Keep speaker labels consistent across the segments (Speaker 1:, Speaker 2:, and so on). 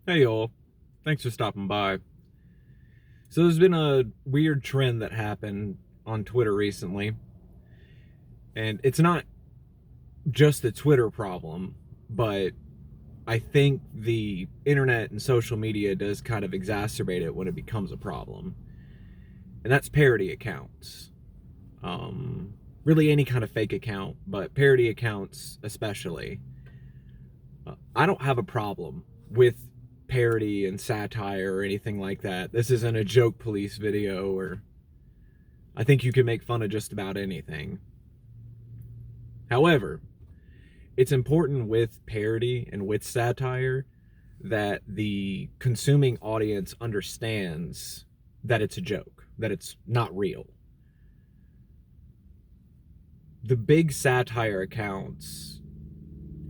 Speaker 1: Hey y'all, thanks for stopping by. So there's been a weird trend that happened on Twitter recently, and it's not just a Twitter problem, but I think the internet and social media does kind of exacerbate it when it becomes a problem. And that's parody accounts. Um, really any kind of fake account, but parody accounts especially. I don't have a problem with parody and satire or anything like that. This isn't a joke police video, or I think you can make fun of just about anything. However, it's important with parody and with satire that the consuming audience understands that it's a joke, that it's not real. The big satire accounts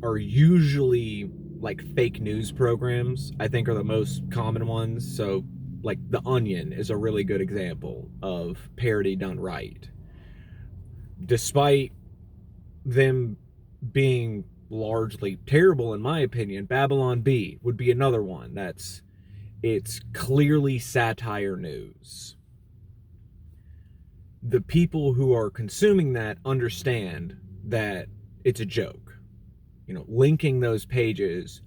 Speaker 1: are usually like fake news programs, I think are the most common ones. So, like, The Onion is a really good example of parody done right. Despite them being largely terrible, in my opinion, Babylon Bee would be another one it's clearly satire news. The people who are consuming that understand that it's a joke. Linking those pages,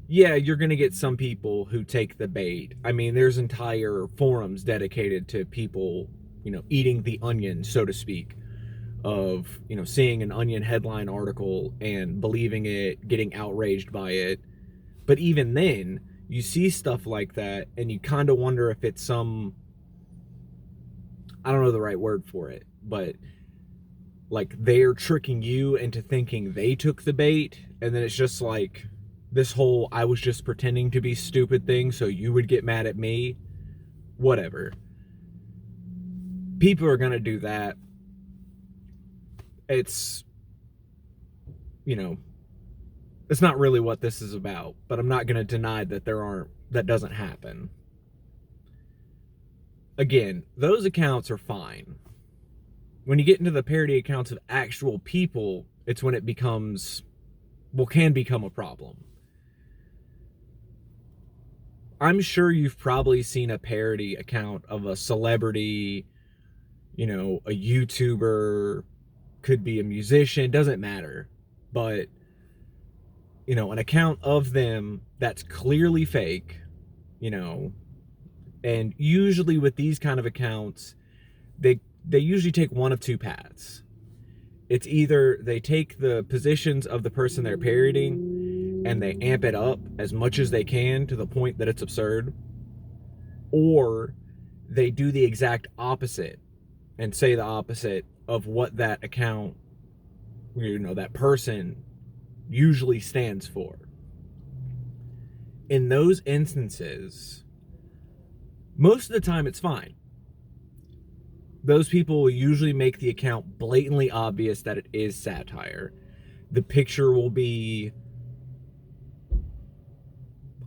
Speaker 1: yeah, you're going to get some people who take the bait. I mean, there's entire forums dedicated to people, eating the onion, so to speak, of, seeing an Onion headline article and believing it, getting outraged by it. But even then, you see stuff like that and you kind of wonder if it's some, I don't know the right word for it, but like they're tricking you into thinking they took the bait, and then it's just like this whole I was just pretending to be stupid thing so you would get mad at me. Whatever. People are going to do that. It's, you know, it's not really what this is about, but I'm not going to deny that that doesn't happen. Again, those accounts are fine. When you get into the parody accounts of actual people, it's when it becomes, well, can become a problem. I'm sure you've probably seen a parody account of a celebrity, a YouTuber, could be a musician, doesn't matter. But, an account of them that's clearly fake, you know, and usually with these kind of accounts, they usually take one of two paths. It's either they take the positions of the person they're parodying and they amp it up as much as they can to the point that it's absurd, or they do the exact opposite and say the opposite of what that account, that person usually stands for. In those instances, most of the time it's fine. Those people will usually make the account blatantly obvious that it is satire. The picture will be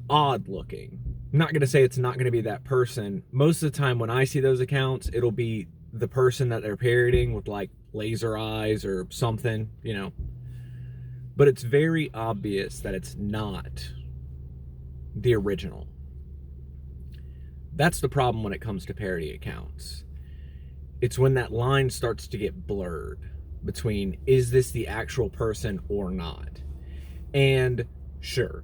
Speaker 1: odd looking. I'm not going to say it's not going to be that person. Most of the time when I see those accounts, it'll be the person that they're parodying with like laser eyes or something, But it's very obvious that it's not the original. That's the problem when it comes to parody accounts. It's when that line starts to get blurred between, is this the actual person or not? And sure,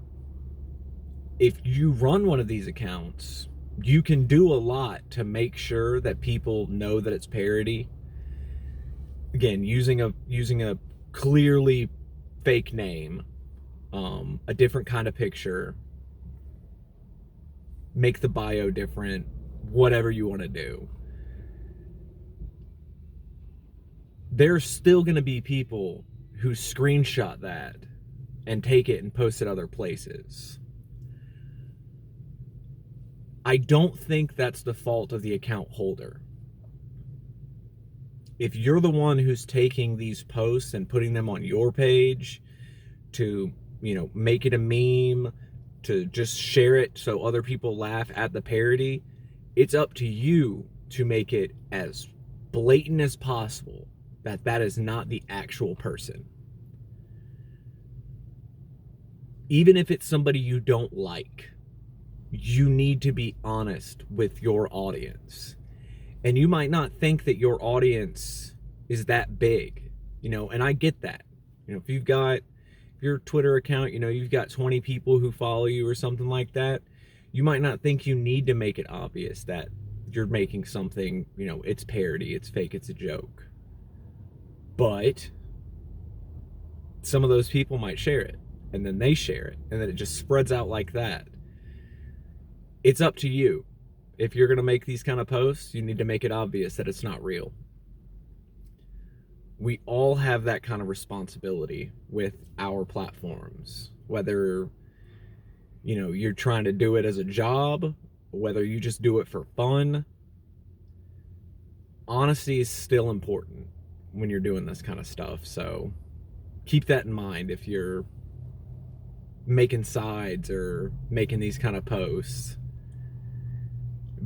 Speaker 1: if you run one of these accounts, you can do a lot to make sure that people know that it's parody. Again, using a clearly fake name, a different kind of picture, make the bio different, whatever you want to do. There's still going to be people who screenshot that and take it and post it other places. I don't think that's the fault of the account holder. If you're the one who's taking these posts and putting them on your page to, make it a meme, to just share it so other people laugh at the parody, it's up to you to make it as blatant as possible that is not the actual person. even if it's somebody you don't like, you need to be honest with your audience. And you might not think that your audience is that big, and I get that. If you've got your Twitter account, you've got 20 people who follow you or something like that, you might not think you need to make it obvious that you're making something, it's parody, it's fake, it's a joke. But some of those people might share it, and then they share it, and then it just spreads out like that. It's up to you. If you're going to make these kind of posts, you need to make it obvious that it's not real. We all have that kind of responsibility with our platforms, whether you're trying to do it as a job, whether you just do it for fun. Honesty is still important when you're doing this kind of stuff, so keep that in mind if you're making sides or making these kind of posts.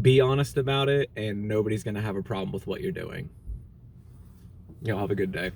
Speaker 1: Be honest about it, and nobody's going to have a problem with what you're doing. Y'all have a good day.